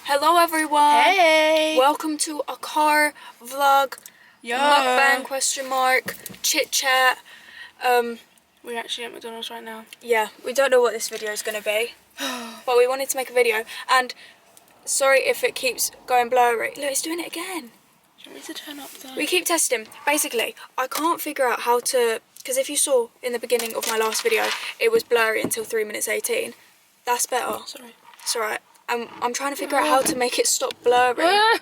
Hello everyone. Hey. Welcome to a car vlog. Mukbang question mark. Chit chat. We're actually at McDonald's right now. Yeah, we don't know what this video is going to be. But we wanted to make a video. And sorry if it keeps going blurry. Look, it's doing it again. Do you want me to turn up the... We keep testing. Basically, I can't figure out how to... Because if you saw in the beginning of my last video, it was blurry until 3 minutes 18. That's better. Oh, sorry. It's alright. I'm trying to figure out how to make it stop blurring. I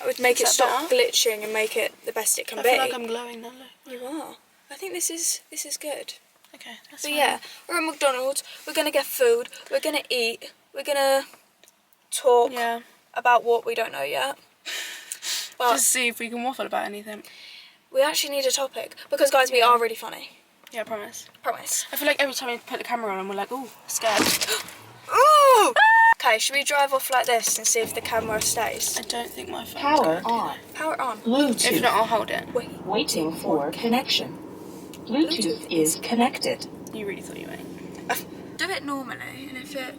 would make it stop glitching and make it the best it can be. I feel like I'm glowing now. You are. I think this is good. Okay, that's But fine. yeah, we're at McDonald's. We're gonna get food. We're gonna eat. We're gonna talk about what we don't know yet. But just see if we can waffle about anything. we actually need a topic because, guys, we are really funny. Yeah, I promise. Promise. I feel like every time we put the camera on, we're like, ooh, scared. Ooh! Okay, should we drive off like this and see if the camera stays? I don't think my phone's Power going. on. Power on. Bluetooth. If not, I'll hold it. Waiting for connection. Bluetooth is connected. You really thought you were. Do it normally, and if it...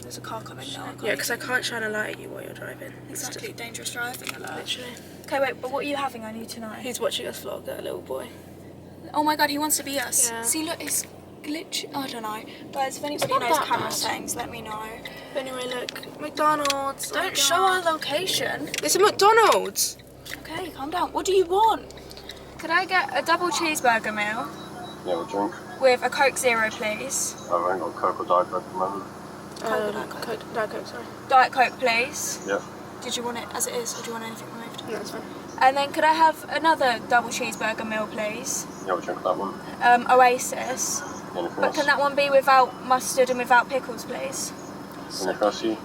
There's a car coming now. Yeah, because I can't shine a light at you while you're driving. Exactly, dangerous driving alert. Literally. Okay, wait, but what are you having? I need to know. He's watching us vlog, that little boy. Oh my god, he wants to be us. Yeah. See, look, it's glitch. I don't know. Guys, if anybody not knows that camera bad. settings, let me know. But anyway, look, McDonald's. Don't show our location. It's a McDonald's. Okay, calm down. What do you want? Could I get a double cheeseburger meal Yeah, a drink. with a Coke Zero, please? I've only got Coke or Diet Coke at the moment. Diet Coke, sorry. Diet Coke, please. Yeah. Did you want it as it is, or do you want anything removed? No, that's fine. And then could I have another double cheeseburger meal, please? Yeah, we'll drink that one. Oasis. Anything But else? can that one be without mustard and without pickles, please? Any crusty?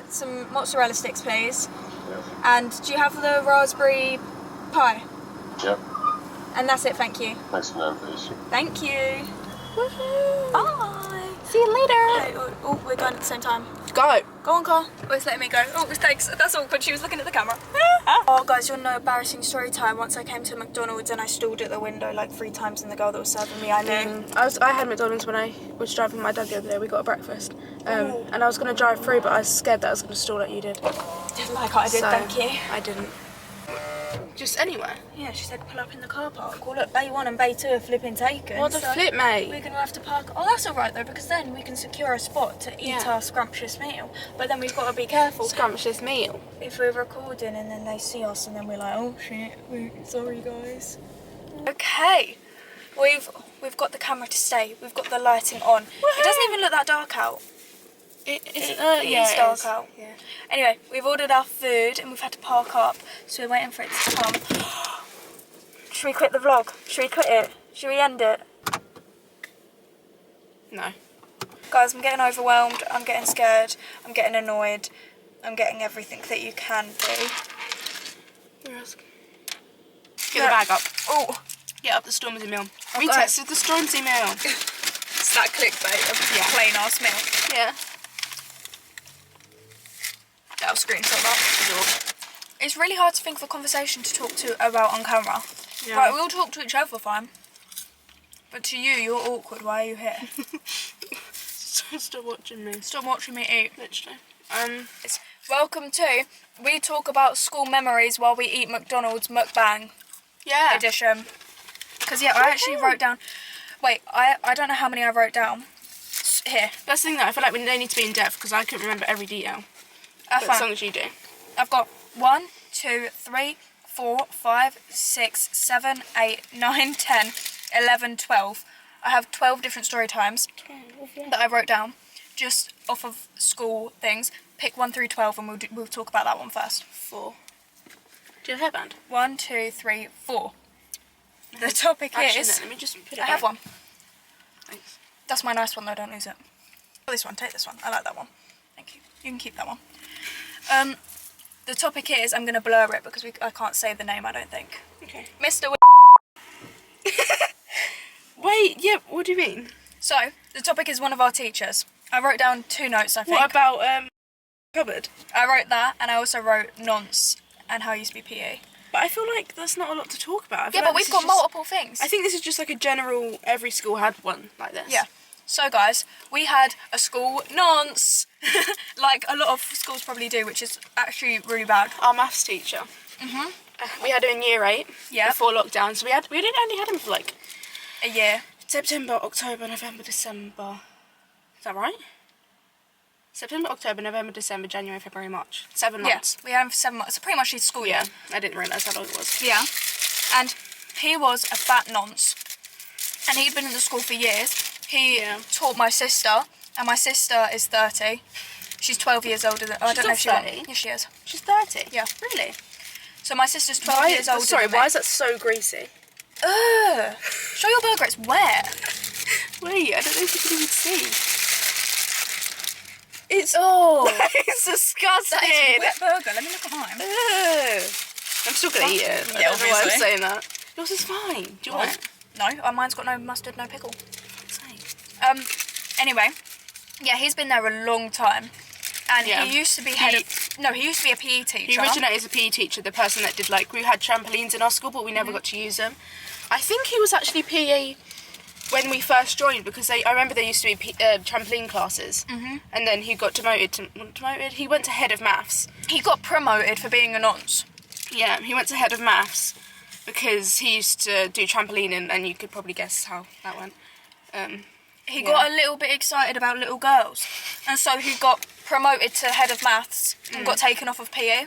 Some mozzarella sticks, please. Yeah. And do you have the raspberry pie? Yep. And that's it, thank you. Thanks for knowing, please. Thank you. Woohoo! Bye. See you later. Okay, oh, we're going at the same time. Go. Go on, car. Oh, it's letting me go. Oh, thanks. That's awkward. She was looking at the camera. Oh, guys, you want to know embarrassing story time? Once I came to McDonald's and I stalled at the window like 3 times, and the girl that was serving me, I knew. I had McDonald's when I was driving with my dad the other day. We got a breakfast. And I was going to drive through, but I was scared that I was going to stall like you did. Just like I did, So, thank you. I didn't. Just anywhere. Yeah, she said pull up in the car park. Well, look, Bay 1 and Bay 2 are flipping taken. What the so flip, mate? We're going to have to park. Oh, that's all right, though, because then we can secure a spot to eat our scrumptious meal. But then we've got to be careful. Scrumptious meal. If we're recording and then they see us and then we're like, oh, shit, sorry, guys. Okay. We've got the camera to stay. We've got the lighting on. It doesn't even look that dark out. It's dark out. Yeah. Anyway, we've ordered our food and we've had to park up, so we're waiting for it to come. Should we quit the vlog? Should we quit it? Should we end it? No. Guys, I'm getting overwhelmed, I'm getting scared, I'm getting annoyed, I'm getting everything that you can be. Get the bag up. Oh, Get up the Stormzy meal. Oh, We God. tested the Stormzy meal. it's that clickbait of plain ass milk. Yeah. I'll screenshot that. It's really hard to think of a conversation to talk to about on camera. Yeah. Right, we'll talk to each other fine. But to you, you're awkward. Why are you here? Stop watching me. Stop watching me eat. Literally. Welcome to We Talk About School Memories While We Eat McDonald's Mukbang edition. Because, yeah, I actually wrote down... Wait, I don't know how many I wrote down. Here. That's the thing that I feel like they need to be in depth because I couldn't remember every detail. But as long as you do. I've got 1, 2, 3, 4, 5, 6, 7, 8, 9, 10, 11, 12. I have 12 different story times that I wrote down just off of school things. Pick 1 through 12 and we'll talk about that one first. 4. Do you have a headband? 1, 2, 3, 4. The topic Actually, is... no, let me just put it I have back. one. Thanks. That's my nice one though, don't lose it. Oh, this one, take this one. I like that one. Thank you. You can keep that one. The topic is, I'm going to blur it because I can't say the name, I don't think. Okay. Mr. Wait, yeah, what do you mean? So, the topic is one of our teachers. I wrote down 2 notes, I think. What about, cupboard? I wrote that, and I also wrote nonce and how I used to be PE. But I feel like there's not a lot to talk about. Yeah, but we've got multiple things. I think this is just like a general, every school had one like this. Yeah. So guys, we had a school nonce, like a lot of schools probably do, which is actually really bad. Our maths teacher. We had him in year 8 before lockdown, so we only had him for like a year. September, October, November, December. Is that right? September, October, November, December, January, February, March. 7 months. Yeah, we had him for 7 months. So pretty much his school year. I didn't realise how long it was. Yeah, and he was a fat nonce, and he'd been in the school for years. He taught my sister, and my sister is 30. She's 12 years older than... I don't know if she... Yeah, she is. She's 30? Yeah. Really? So my sister's 12 years older than me. Why is that so greasy? Ugh. Show your burger, it's wet. Wait, I don't know if you can even see. It's... Oh. It's disgusting. That is a wet burger. Let me look at mine. Ugh. I'm still going to eat it. Yeah, I don't know why I'm obviously. saying that. Yours is fine. Do you want it? No, mine's got no mustard, no pickle. Anyway, yeah, he's been there a long time, and he used to be he used to be a PE teacher. He originated as a PE teacher, the person that did, like, we had trampolines in our school, but we never got to use them. I think he was actually PE when we first joined, because I remember there used to be trampoline classes, and then he got demoted. He went to head of maths. He got promoted for being a nonce. Yeah, he went to head of maths because he used to do trampoline, and you could probably guess how that went. He got a little bit excited about little girls, and so he got promoted to head of maths and got taken off of PE.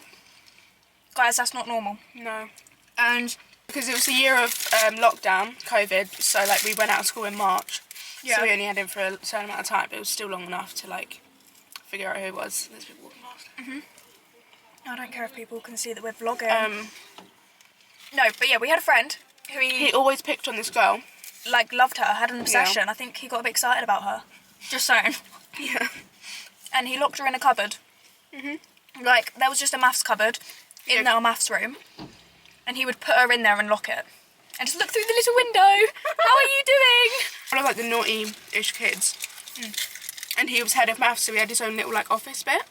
Guys, that's not normal. No. And because it was a year of lockdown, COVID, so like we went out of school in March, so we only had him for a certain amount of time, but it was still long enough to like figure out who it was. There's people walking past. I don't care if people can see that we're vlogging. No, but yeah, we had a friend who he always picked on this girl. Like, loved her, had an obsession. I think he got a bit excited about her. Just saying. Yeah. And he locked her in a cupboard. Like, there was just a maths cupboard in our maths room, and he would put her in there and lock it. And just look through the little window. How are you doing? One of like the naughty-ish kids. And he was head of maths, so he had his own little like office bit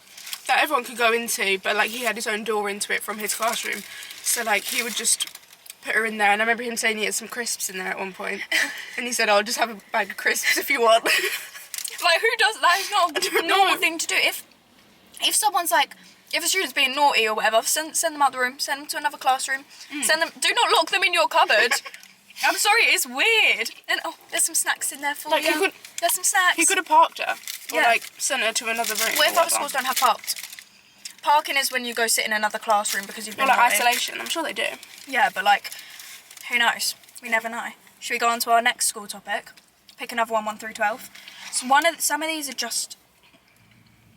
that everyone could go into, but like he had his own door into it from his classroom. So like he would just put her in there, and I remember him saying he had some crisps in there at one point, and he said, "I'll just have a bag of crisps if you want." Like, who does that? It's not a normal thing to do. If someone's like, if a student's being naughty or whatever, send them out the room, send them to another classroom, send them. Do not lock them in your cupboard. I'm sorry, it's weird. And there's some snacks in there for Like, you. There's some snacks. He could have parked her, or like sent her to another room. What if other schools don't have parked? Parking is when you go sit in another classroom because you've been like naughty. isolation. I'm sure they do. Yeah, but like, who knows? We never know. Should we go on to our next school topic? Pick another one, 1 through 12. So some of these are just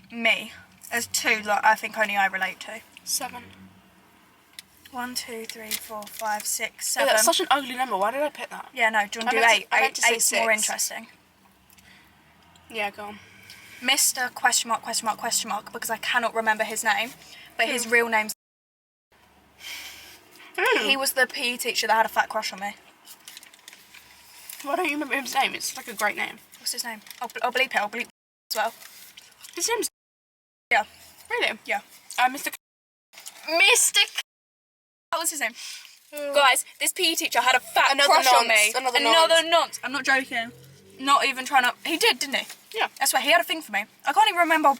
me. There's 2 that I think only I relate to. 7. 1, 2, 3, 4, 5, 6, Oh, 7. that's such an ugly number. Why did I pick that? Yeah, no. Do you want to do 8? 8's more interesting. Yeah, go on. Mr. question mark, question mark, question mark, because I cannot remember his name, but his real name's... He was the PE teacher that had a fat crush on me. Why don't you remember his name? It's like a great name. What's his name? I'll bleep it. I'll bleep it as well. His name's... Yeah. Really? Yeah. Mr. What was his name? Guys, this PE teacher had a fat crush on me. Another nonce. I'm not joking. Not even trying to... He did, didn't he? Yeah. I swear, he had a thing for me. I can't even remember...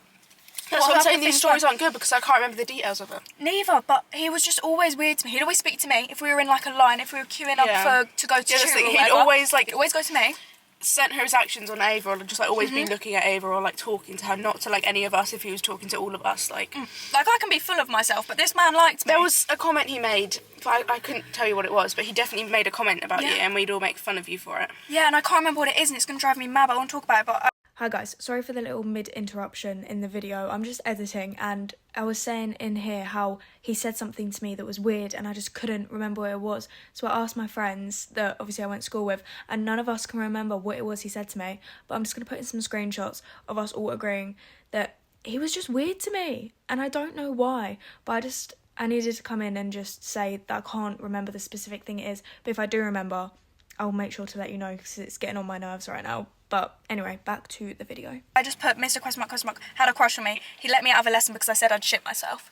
That's what I'm saying, these stories aren't good because I can't remember the details of it. Neither, but he was just always weird to me. He'd always speak to me if we were in like a line, if we were queuing up to go to tutor or whatever. He'd always like... He'd always go to me. Sent her his actions on Ava, or just like always be looking at Ava or like talking to her, not to like any of us if he was talking to all of us. Like I can be full of myself, but this man liked me. There was a comment he made, but I couldn't tell you what it was, but he definitely made a comment about you and we'd all make fun of you for it. Yeah, and I can't remember what it is and it's going to drive me mad, but I want to talk about it, but... Hi guys, sorry for the little mid-interruption in the video. I'm just editing and I was saying in here how he said something to me that was weird and I just couldn't remember what it was. So I asked my friends that obviously I went to school with and none of us can remember what it was he said to me. But I'm just going to put in some screenshots of us all agreeing that he was just weird to me. And I don't know why, but I needed to come in and just say that I can't remember the specific thing it is. But if I do remember, I'll make sure to let you know because it's getting on my nerves right now. But anyway, back to the video. I just put Mr. question mark, had a crush on me. He let me out of a lesson because I said I'd shit myself.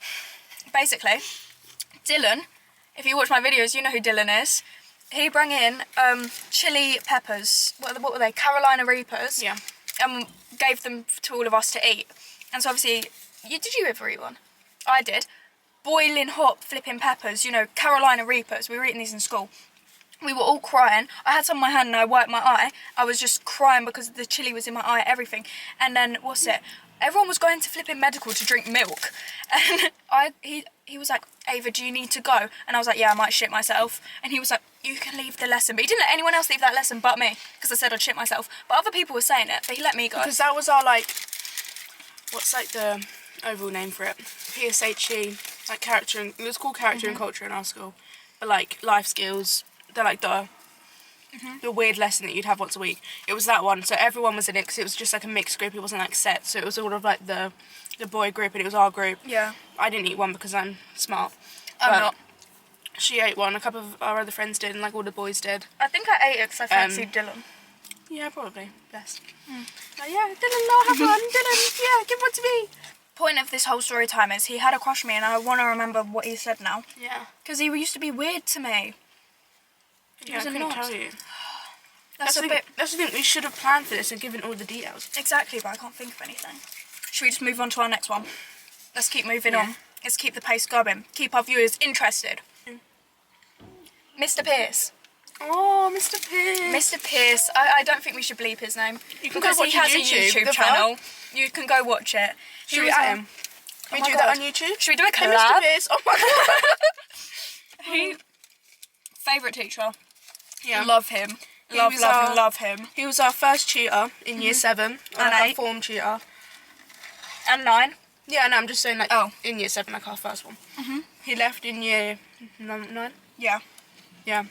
Basically, Dylan, if you watch my videos, you know who Dylan is. He brought in chili peppers. What were they? Carolina Reapers. Yeah. and gave them to all of us to eat. And so obviously, did you ever eat one? I did. Boiling hot flipping peppers, you know, Carolina Reapers. We were eating these in school. We were all crying. I had some in my hand and I wiped my eye. I was just crying because the chili was in my eye, everything. And then, everyone was going to flipping medical to drink milk. And he was like, Ava, do you need to go? And I was like, yeah, I might shit myself. And he was like, you can leave the lesson. But he didn't let anyone else leave that lesson but me, because I said I'd shit myself. But other people were saying it, but he let me go. Because that was our, like, what's like the overall name for it? PSHE, like character, it was called character and culture in our school. But like life skills, they're like the weird lesson that you'd have once a week. It was that one, so everyone was in it because it was just like a mixed group. It wasn't like set, so it was all of like the boy group and it was our group. Yeah. I didn't eat one because I'm smart. I'm not. She ate one. A couple of our other friends did, and like all the boys did. I think I ate it because I fancied Dylan. Yeah, probably. Best. Like, yeah, Dylan, I'll have one. Dylan, yeah, give one to me. Point of this whole story time is he had a crush on me, and I want to remember what he said now. Yeah. Because he used to be weird to me. Yeah, I was a couldn't nod. tell you. That's a bit... That's the thing, we should have planned for this and given all the details. Exactly, but I can't think of anything. Should we just move on to our next one? Let's keep moving on. Let's keep the pace going. Keep our viewers interested. Mr. Pierce. Oh, Mr. Pierce. Mr. Pierce. I don't think we should bleep his name. You can go because watch he has his a YouTube, YouTube the channel. You can go watch it. Should we at him? Can we do that on YouTube? Should we do a Hey, Mr. collab? Pierce. Oh my god. Favourite teacher. Yeah. Love him. Love him. He was our first tutor in year 7. And our 8. form tutor. And 9. Yeah, no, I'm just saying like in year 7, like our first one. He left in year 9. Yeah. Yeah.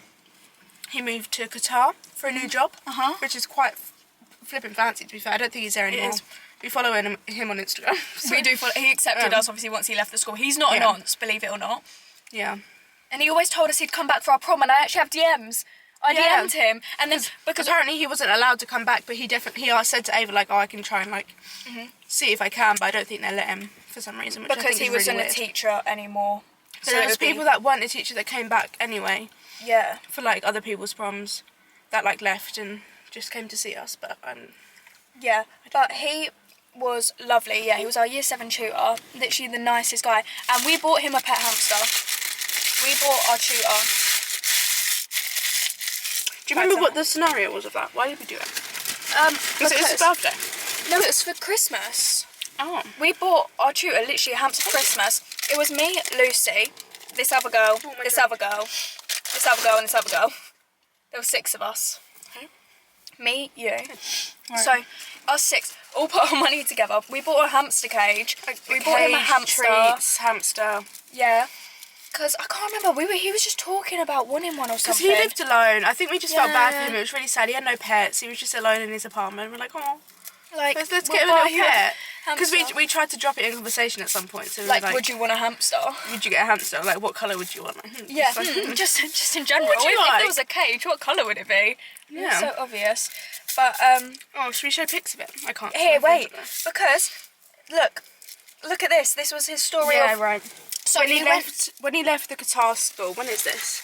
He moved to Qatar for a new job, which is quite flipping fancy, to be fair. I don't think he's there anymore. is. We follow him on Instagram. So. We do follow. He accepted us, obviously, once he left the school. He's not a nonce, believe it or not. Yeah. And he always told us he'd come back for our prom, and I actually have DMs. I DM'd him, and then Because apparently he wasn't allowed to come back, but he said to Ava, like, oh, I can try and, like, see if I can, but I don't think they let him for some reason, which I because think he is wasn't really a weird. teacher anymore. So there was people that weren't a teacher that came back anyway Yeah. for, like, other people's proms that, like, left and just came to see us, but, Yeah, but he was lovely. Yeah, he was our year 7 tutor, literally the nicest guy. And we bought him a pet hamster. We bought our tutor. do you remember what the scenario was of that? Why did we do it? Was it his Because- birthday? No, it was for Christmas. Oh. We bought our tutor literally a hamster for Christmas. It was me, Lucy, this other girl, this other girl, this other girl, and this other girl. There were 6 of us. Okay. Me, you. So, us 6 all put our money together. We bought a hamster cage. We bought him a hamster. Treats, hamster. Yeah. Because I can't remember. He was just talking about wanting one or Because something. he lived alone. I think we just felt bad Yeah. for him. It was really sad. He had no pets. He was just alone in his apartment. We're like, oh, Like, let's we'll get him a buy little you pet. Because hamster. we tried to drop it in conversation at some point. So we Like, were like, would you want a hamster? would you get a hamster? Like, what colour would you want? Like, Yeah, just like, just in general. What would you If like? there was a cage, what colour would it be? Yeah. It's so obvious. But, Oh, should we show pics of it? I can't. here, my phone's wait. up there. Because, look at this. This was his story Yeah, of... right. So when he he left the Qatar school, when is this?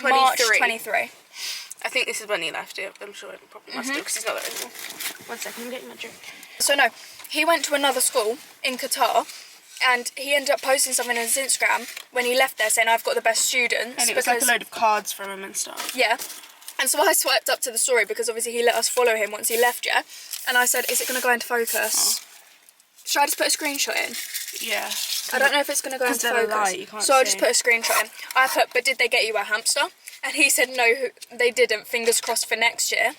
March 23. I think this is when he left it. I'm sure it probably must have because he's not there anymore. 1 second, I'm getting my drink. So no, he went to another school in Qatar, and he ended up posting something on his Instagram when he left there saying, I've got the best students. And it was like a load of cards from him and stuff. Yeah. And so I swiped up to the story because obviously he let us follow him once he left, yeah? And I said, is it going to go into focus? Should I just put a screenshot in? Yeah. I don't know if it's going to go into they're focus. light, you can't so I'll see. just put a screenshot in. I put, but did they get you a hamster? And he said no, they didn't. Fingers crossed for next year.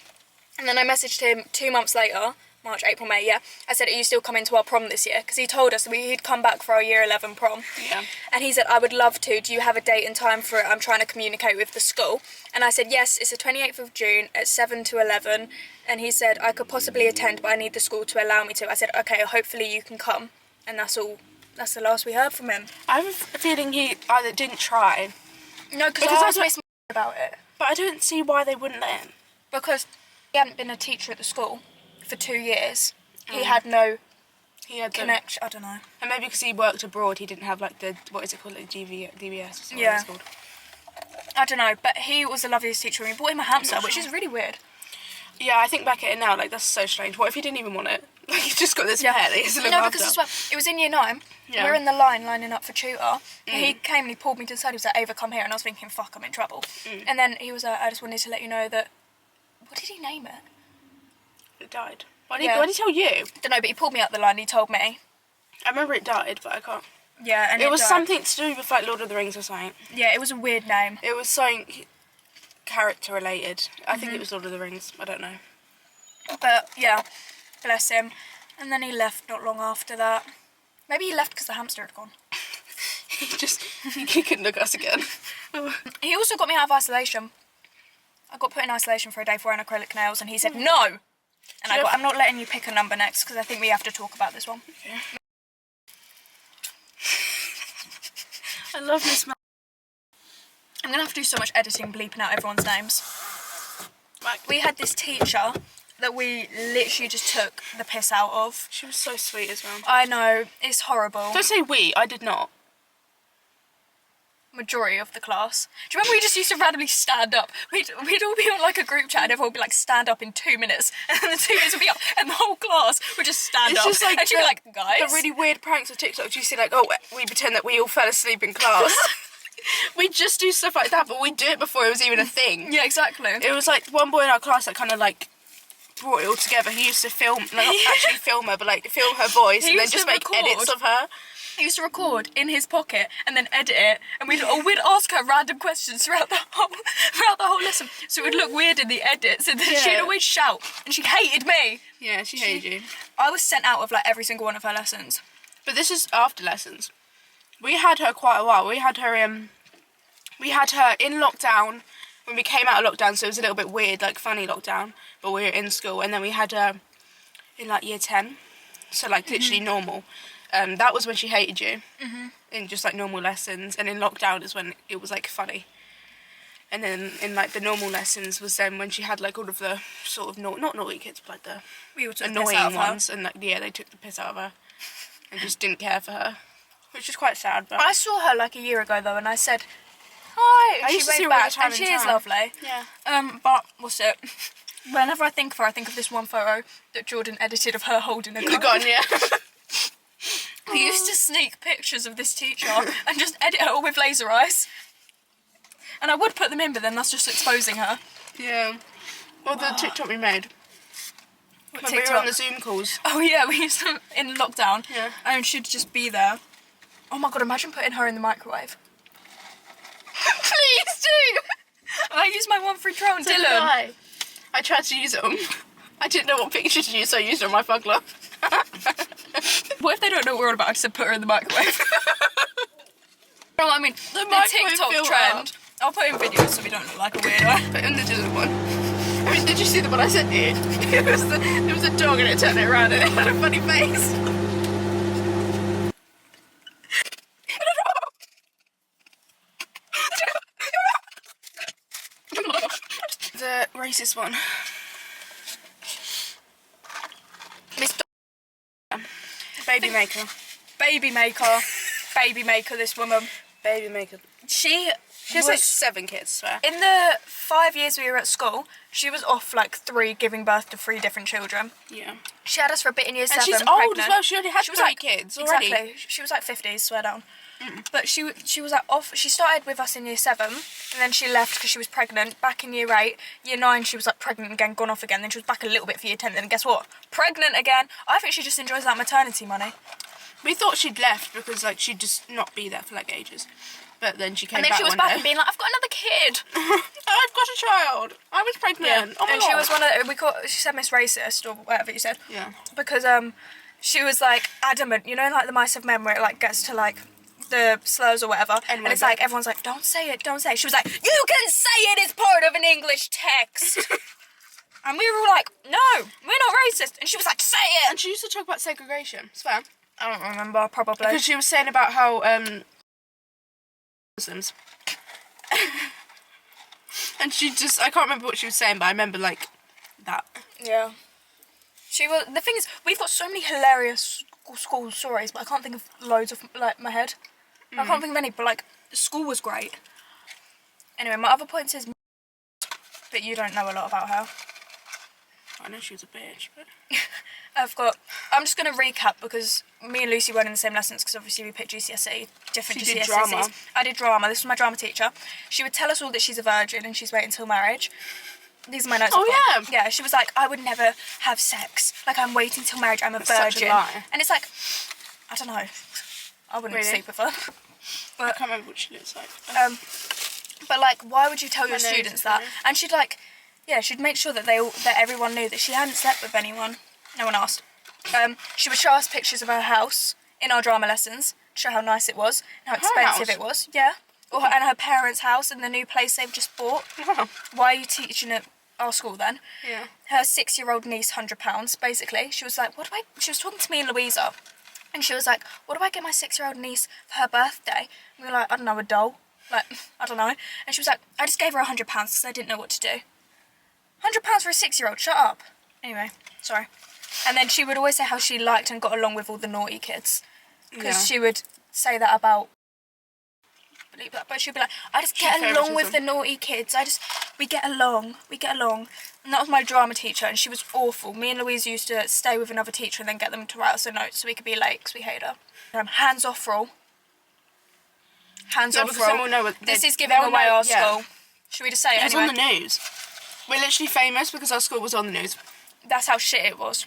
And then I messaged him 2 months later, March, April, May, yeah. I said, are you still coming to our prom this year? Because he told us that he'd come back for our year 11 prom. Yeah. And he said, I would love to. Do you have a date and time for it? I'm trying to communicate with the school. And I said, yes, it's the 28th of June at 7 to 11. And he said, I could possibly attend, but I need the school to allow me to. I said, okay, hopefully you can come. And that's all. That's the last we heard from him. I have a feeling he either didn't try, No, because Because I I asked was Miss about it. but I don't see why they wouldn't let him. Because he hadn't been a teacher at the school for 2 years. He had no He had connection. I don't know. and maybe because he worked abroad, he didn't have like the what is it called, like DBS? Or something Yeah. it's called. I don't know. But he was the loveliest teacher, and we bought him a hamster, which is really weird. Yeah, I think back at it now, like, that's so strange. What if he didn't even want it? Like, he's just got this pet that he's looking No, after. because I swear, it was in year 9. Yeah. We were in the line lining up for tutor. And he came and he pulled me to the side. He was like, Ava, come here. And I was thinking, fuck, I'm in trouble. And then he was like, I just wanted to let you know that... What did he name it? It died. Why did he tell you? Don't know, but he pulled me up the line and he told me. I remember it died, but I can't. Yeah, and it was died. something to do with, like, Lord of the Rings or something. Yeah, it was a weird name. It was something character related. I think it was Lord of the Rings. I don't know. But, yeah, bless him. And then he left not long after that. Maybe he left because the hamster had gone. He couldn't look at us again. He also got me out of isolation. I got put in isolation for a day for wearing acrylic nails and he said no! And I got, I'm not letting you pick a number next because I think we have to talk about this one. Okay. I love this man. I'm going to have to do so much editing bleeping out everyone's names. Right. We had this teacher that we literally just took the piss out of. She was so sweet as well. I know, it's horrible. Don't say we, I did not. Majority of the class. Do you remember we just used to randomly stand up? We'd all be on like a group chat and everyone would be like, stand up in 2 minutes. And then the 2 minutes would be up and the whole class would just stand up. It's just like and she'd be like, guys. The really weird pranks of TikTok, you see like, oh, we pretend that we all fell asleep in class. We just do stuff like that, but we do it before it was even a thing. Yeah, exactly. It was like one boy in our class that kind of like brought it all together. He used to film, like, not actually film her, but like film her voice and then just make edits of her. He used to record in his pocket and then edit it, and we'd ask her random questions throughout the whole lesson. So it would look weird in the edits, and then she'd always shout, and she hated me. Yeah, she hated you. I was sent out of like every single one of her lessons. But this is after lessons. We had her quite a while. We had her in lockdown when we came out of lockdown, so it was a little bit weird, like funny lockdown. But we were in school, and then we had her in like year 10, so like literally normal. That was when she hated you, in just like normal lessons, and in lockdown is when it was like funny. And then in like the normal lessons was then when she had like all of the sort of not naughty kids, but like the annoying ones, and like they took the piss out of her and just didn't care for her, which is quite sad. But I saw her like a year ago though, and I said hi. I She used to see waved her all the back, time and in she is town. lovely. Yeah. But what's it? Whenever I think of her, I think of this one photo that Jordan edited of her holding a gun. The gun, yeah. We used to sneak pictures of this teacher and just edit her all with laser eyes. And I would put them in, but then that's just exposing her. Yeah. Well, the TikTok we made. What When we were on the Zoom calls. Oh yeah, we used to, in lockdown. Yeah. And she'd just be there. Oh my god, imagine putting her in the microwave. Please do! I used my one free trial on So did Dylan. I tried to use them. I didn't know what pictures to use, so I used her on my fuggler. What if they don't know what we're on about? I just said put her in the microwave. No, I mean, the microwave TikTok filter. trend. I'll put in videos so we don't look like a weirdo. But in the Dylan one. I mean, did you see the one I sent you? It was a dog and it turned it around and it had a funny face. The racist one. Baby maker. Baby maker, this woman. Baby maker. She has like 7 kids, swear. In the 5 years we were at school, she was off like 3, giving birth to 3 different children. Yeah. She had us for a bit in year 7. And she's old pregnant. as well. She already had 3 kids already. Exactly. She was like 50s, swear down. But she was like off. She started with us in year 7, and then she left because she was pregnant. Back in year 8, year 9, she was like pregnant again, gone off again. Then she was back a little bit for year 10. Then guess what? Pregnant again. I think she just enjoys that maternity money. We thought she'd left because like she'd just not be there for like ages. But then she came And then back she was one back day. and being like, I've got another kid. I've got a child. I was pregnant. Oh my and God. she was one of the, she said Miss Racist or whatever you said. Yeah. Because she was like adamant, you know, like the Mice of Men where it like gets to like the slurs or whatever, and it's like everyone's like, don't say it, don't say it. She was like, you can say it, it's part of an English text. And we were all like, no, we're not racist. And she was like, say it. And she used to talk about segregation. Swear. I don't remember, probably. Because she was saying about how Muslims. And she just, I can't remember what she was saying, but I remember like that. Yeah. She was. The thing is, we've got so many hilarious school stories, but I can't think of loads of like my head. I can't think of any, but like school was great. Anyway, my other point is that you don't know a lot about her. I know she was a bitch, but... I'm just going to recap because me and Lucy weren't in the same lessons because obviously we picked GCSE, different She did GCSEs. drama. I did drama. This was my drama teacher. She would tell us all that she's a virgin and she's waiting till marriage. These are my notes. Oh, I've got. yeah. Yeah, she was like, I would never have sex. Like, I'm waiting till marriage. I'm a That's such a virgin. lie. And it's like, I don't know. I wouldn't Really? sleep with her. I can't remember what she looks like. But like, why would you tell your My nose students is that? running. And she'd like, yeah, she'd make sure that that everyone knew that she hadn't slept with anyone. No one asked. She would show us pictures of her house in our drama lessons, show how nice it was, and how expensive house? it was. Yeah. And her parents' house and the new place they've just bought. Wow. Why are you teaching at our school then? Yeah. Her 6-year-old niece, £100, basically. She was like, she was talking to me and Louisa, and she was like, what do I get my 6-year-old niece for her birthday? And we were like, I don't know, a doll. Like, I don't know. And she was like, I just gave her £100 because I didn't know what to do. £100 for a 6-year-old, shut up. Anyway, sorry. And then she would always say how she liked and got along with all the naughty kids. Because she would say that about... Believe that, but she'd be like, I just get along with the naughty kids. We get along. And that was my drama teacher, and she was awful. Me and Louise used to stay with another teacher and then get them to write us a note so we could be late because we hate her. Hands off rule. Hands off because then rule. we'll know what This is giving they'll away know- our yeah. school. Should we just say it It's anyway? on the news. We're literally famous because our school was on the news. That's how shit it was.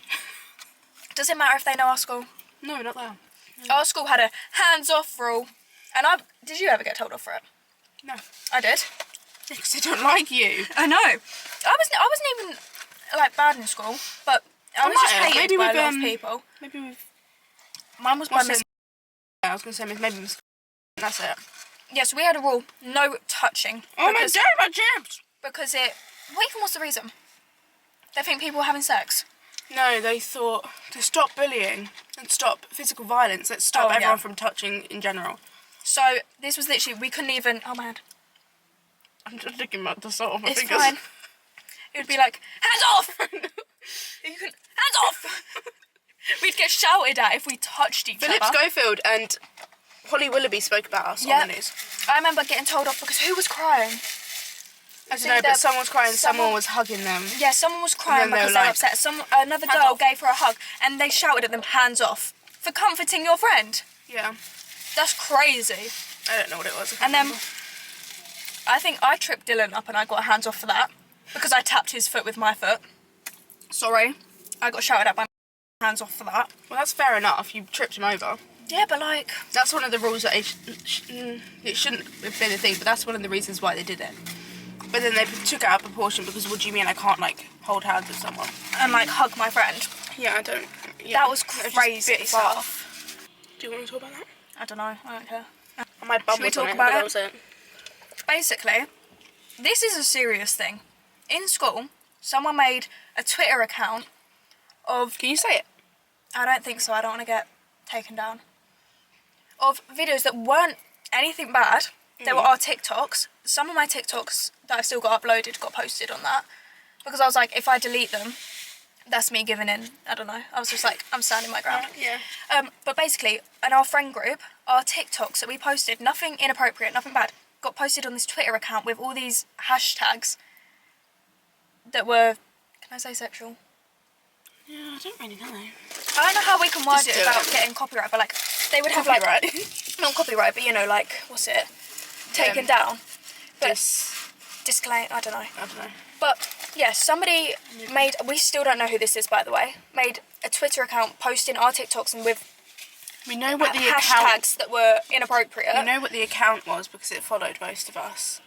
Does it matter if they know our school? No, not that. Our school had a hands-off rule. And did you ever get told off for it? No. I did. Because they don't like you. I know. I wasn't even like bad in school, but I was just might have. hated Maybe by a with, lot of people. Maybe we've... Mine was by Miss. I was going to say maybe Miss... That's it. Yes, we had a rule: no touching. Oh because, my god, my jibs! Because it. What even was the reason? They think people were having sex. No, they thought to stop bullying and stop physical violence, let's stop Oh, yeah. everyone from touching in general. So this was literally we couldn't even. Oh my hand. I'm just looking at the salt of my It's fingers. fine. It would be like hands off. Hands off. We'd get shouted at if we touched each Philip other. Schofield and Holly Willoughby spoke about us on the news. I remember getting told off because who was crying? I don't know, but someone was crying, someone was hugging them. Yeah, someone was crying And then because they they were were like, upset. Another "Hands girl off." gave her a hug and they shouted at them, hands off, for comforting your friend. Yeah. That's crazy. I don't know what it was. And then I think I tripped Dylan up and I got a hands off for that because I tapped his foot with my foot. Sorry. I got shouted at by hands off for that. Well, that's fair enough. You tripped him over. Yeah, but like... That's one of the rules that it shouldn't have been a thing, but that's one of the reasons why they did it. But then they took it out of proportion because what do you mean I can't, like, hold hands with someone? And like hug my friend. Yeah, I don't... Yeah, That was just a crazy bit far. stuff. Do you want to talk about that? I don't know. I don't care. My bum Should we was talk on it, about but that it? was it. Basically, this is a serious thing. In school, someone made a Twitter account of... Can you say it? I don't think so. I don't want to get taken down. Of videos that weren't anything bad. They were our TikToks. Some of my TikToks that I've still got uploaded got posted on that. Because I was like, if I delete them, that's me giving in. I don't know. I was just like, I'm standing my ground. Yeah. But basically, in our friend group, our TikToks that we posted, nothing inappropriate, nothing bad, got posted on this Twitter account with all these hashtags that were, can I say sexual? Yeah, I don't really know. I don't know how we can word Just it do without it. getting copyright, but like, they would have like, Copyright. not copyright, but you know, like, what's it? Taken down. But disclaim, I don't know. I don't know. But yeah, somebody made, we still don't know who this is by the way, made a Twitter account posting our TikToks and with We know what the hashtags that were inappropriate. We know what the account was because it followed most of us.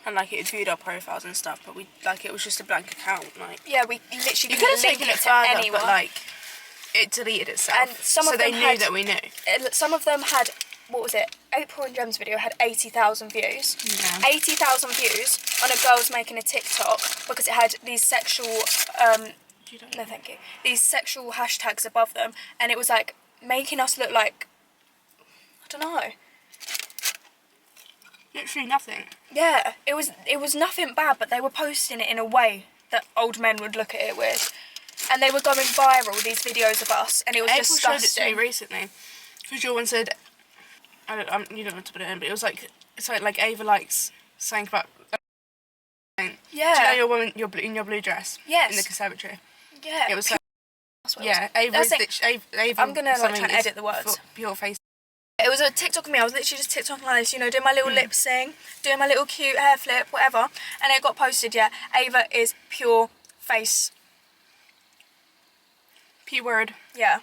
And like it viewed our profiles and stuff, but we like it was just a blank account. Like Yeah, we literally you could have link taken it to further, anyone. but like it deleted itself. And some so of they them knew had- that we knew. Some of them had, what was it? April and Gem's video had 80,000 views. Yeah. 80,000 views on a girl's making a TikTok because it had these sexual, no thank you, these sexual hashtags above them, and it was like making us look like, I don't know. Literally nothing. Yeah, it was nothing bad, but they were posting it in a way that old men would look at it with. And they were going viral, these videos of us, and it was April showed it to disgusting. me recently. Because your one said, you don't have to put it in, but it was like, it's like Ava likes saying about. Yeah. Do you know your woman, in your blue dress? Yes. In the conservatory. Yeah. It was so, That's what it yeah, was. Avery. I'm gonna like something try and is edit the words. Pure face. It was a TikTok of me. I was literally just TikToking like this, you know, doing my little lip sync, doing my little cute hair flip, whatever. And it got posted, yeah. Ava is pure face. P word. Yeah.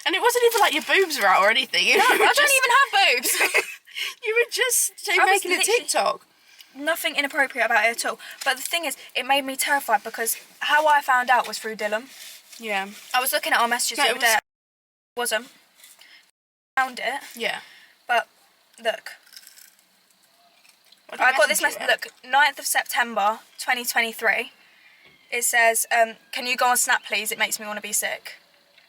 And it wasn't even like your boobs were out or anything. I don't even have boobs. You were just I was making a literally- TikTok. Nothing inappropriate about it at all. But the thing is, it made me terrified because how I found out was through Dylan. Yeah. I was looking at our messages the other day. It wasn't. Found it. Yeah. But look. What did I got message this you message. with? Look, 9th of September 2023. It says, can you go on Snap please? It makes me want to be sick.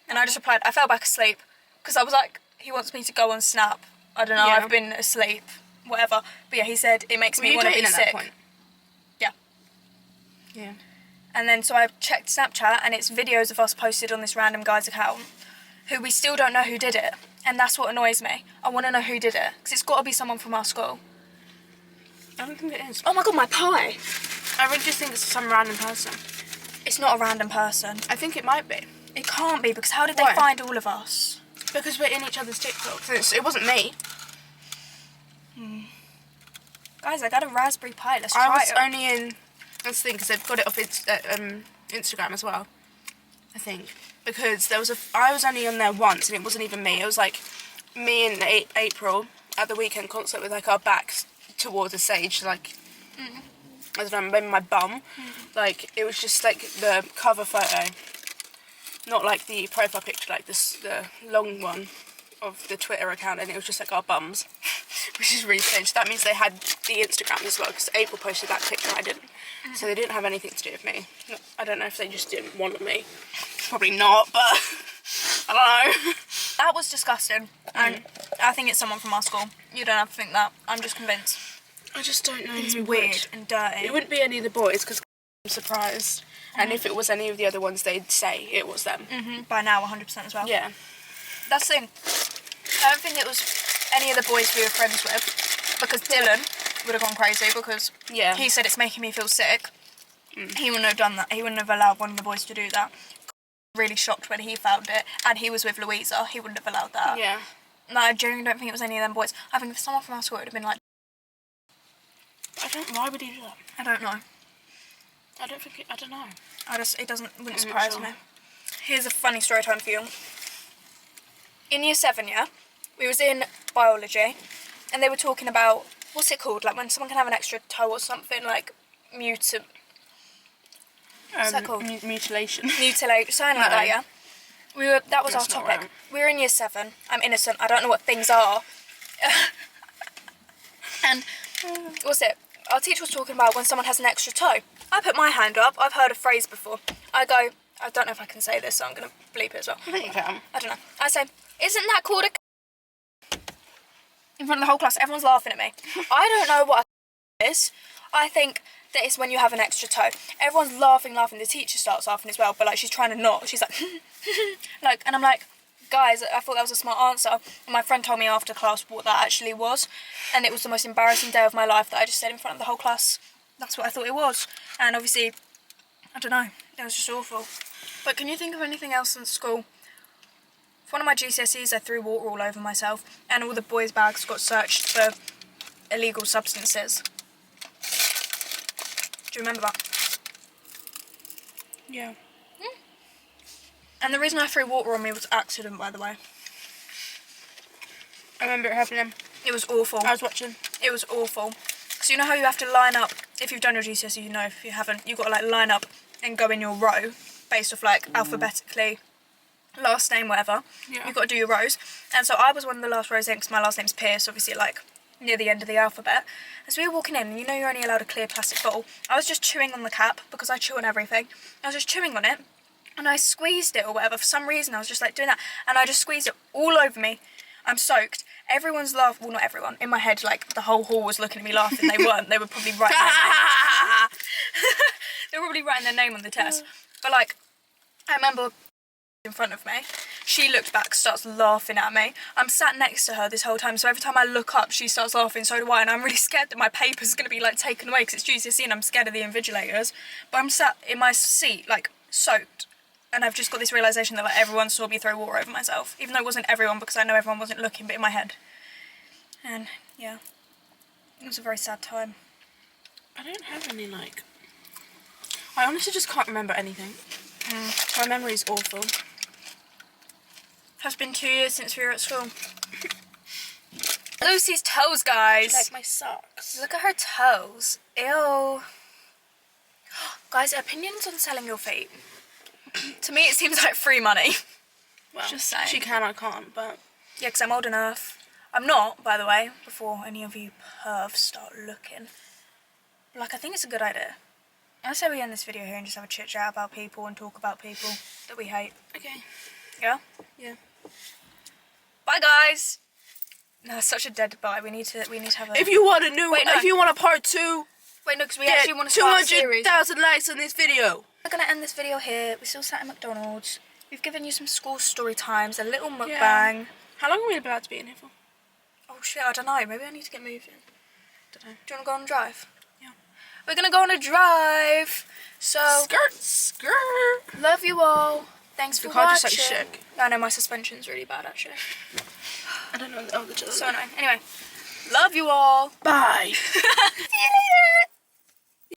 And I just replied, I fell back asleep. Because I was like, he wants me to go on Snap. I don't know, Yeah. I've been asleep. Whatever. But yeah, he said, it makes Were me you want to be dating at that sick. point? Yeah. Yeah. And then so I checked Snapchat and it's videos of us posted on this random guy's account who we still don't know who did it. And that's what annoys me. I want to know who did it. Because it's got to be someone from our school. I don't think it is. Oh my god, my pie! I really just think it's some random person. It's not a random person. I think it might be. It can't be because how did they Why? find all of us? Because we're in each other's TikToks. It wasn't me. Guys, I got a raspberry pie. Let's I try was it. only in... That's the thing, because they've got it off Instagram as well. I think. Because I was only on there once and it wasn't even me. It was like me in April at the weekend concert with like our backs towards the stage. Like, I don't know, maybe my bum. Like, it was just like the cover photo. Not like the profile picture, like the long one of the Twitter account, and it was just like our bums, which is really strange. That means they had the Instagram as well, because April posted that picture, I didn't. So they didn't have anything to do with me. I don't know if they just didn't want me. Probably not, but I don't know. That was disgusting. And I think it's someone from our school. You don't have to think that. I'm just convinced. I just don't know It's who weird would. and dirty. It wouldn't be any of the boys, because I'm surprised. And if it was any of the other ones, they'd say it was them. By now, 100% as well. Yeah. That's the thing. I don't think it was any of the boys we were friends with, because Dylan would have gone crazy because Yeah. he said it's making me feel sick. He wouldn't have done that. He wouldn't have allowed one of the boys to do that. Really shocked when he found it, and he was with Louisa. He wouldn't have allowed that. Yeah. No, I genuinely don't think it was any of them boys. I think if someone from our school, it would have been like, Why would he do that? I don't know. I don't know. Wouldn't surprise me. Here's a funny story time for you. In year 7, yeah, we was in biology, and they were talking about, what's it called? Like when someone can have an extra toe or something, like what's that called? Mutilation. Mutilate, something like that, yeah. That was our That's not topic. right. We were in year 7. I'm innocent. I don't know what things are. And what's it? Our teacher was talking about when someone has an extra toe. I put my hand up. I've heard a phrase before. I go, I don't know if I can say this, so I'm going to bleep it as well. I think you can. I don't know. I say, isn't that called a... In front of the whole class, everyone's laughing at me. I don't know what a is. I think that it's when you have an extra toe. Everyone's laughing. The teacher starts laughing as well, but like she's trying to not. She's like, like, and I'm like, guys, I thought that was a smart answer. And my friend told me after class what that actually was, and it was the most embarrassing day of my life that I just said in front of the whole class. That's what I thought it was. And obviously, I don't know, it was just awful. But can you think of anything else in school? For one of my GCSEs, I threw water all over myself, and all the boys' bags got searched for illegal substances. Do you remember that? Yeah. And the reason I threw water on me was accident, by the way. I remember it happening. It was awful. I was watching. It was awful. Because you know how you have to line up, if you've done your GCSE, you know, if you haven't, you've got to like line up and go in your row based off like alphabetically, last name, whatever. Yeah. You've got to do your rows. And so I was one of the last rows in because my last name's Pierce, obviously like near the end of the alphabet. As we were walking in, and you know you're only allowed a clear plastic bottle, I was just chewing on the cap because I chew on everything. I was just chewing on it and I squeezed it or whatever. For some reason I was just like doing that and I just squeezed it all over me. I'm soaked. Everyone's laughing. Well, not everyone. In my head, like, the whole hall was looking at me laughing. They weren't. They were probably writing their name. They were probably writing their name on the test. But, like, I remember in front of me. She looks back, starts laughing at me. I'm sat next to her this whole time, so every time I look up, she starts laughing, so do I, and I'm really scared that my paper's going to be, like, taken away because it's GCSE and I'm scared of the invigilators. But I'm sat in my seat, like, soaked. And I've just got this realisation that like everyone saw me throw water over myself. Even though it wasn't everyone, because I know everyone wasn't looking, but in my head. And yeah, it was a very sad time. I don't have any like... I honestly just can't remember anything. My memory's awful. It's been 2 years since we were at school. Lucy's toes, guys. Like my socks. Look at her toes. Ew. Guys, opinions on selling your feet. To me, it seems like free money. Well, just saying. she can, I can't, but... Yeah, because I'm old enough. I'm not, by the way, before any of you pervs start looking. Like, I think it's a good idea. I say we end this video here and just have a chit chat about people and talk about people that we hate. Okay. Yeah? Yeah. Bye, guys. No, it's such a dead bye. We need to have a... If you want a new... Wait, no. If you want a part 2... Wait, no, because we get actually want to start a series. 200,000 likes on this video. We're going to end this video here. We're still sat at McDonald's. We've given you some school story times, a little mukbang. Yeah. How long are we allowed to be in here for? Oh shit, I don't know. Maybe I need to get moving. Don't know. Do you want to go on a drive? Yeah. We're going to go on a drive. So, Skirt. love you all. Thanks for Your watching. car just like shook. I know, my suspension's really bad actually. I don't know. Oh, the So annoying. Anyway, love you all. Bye. See you later.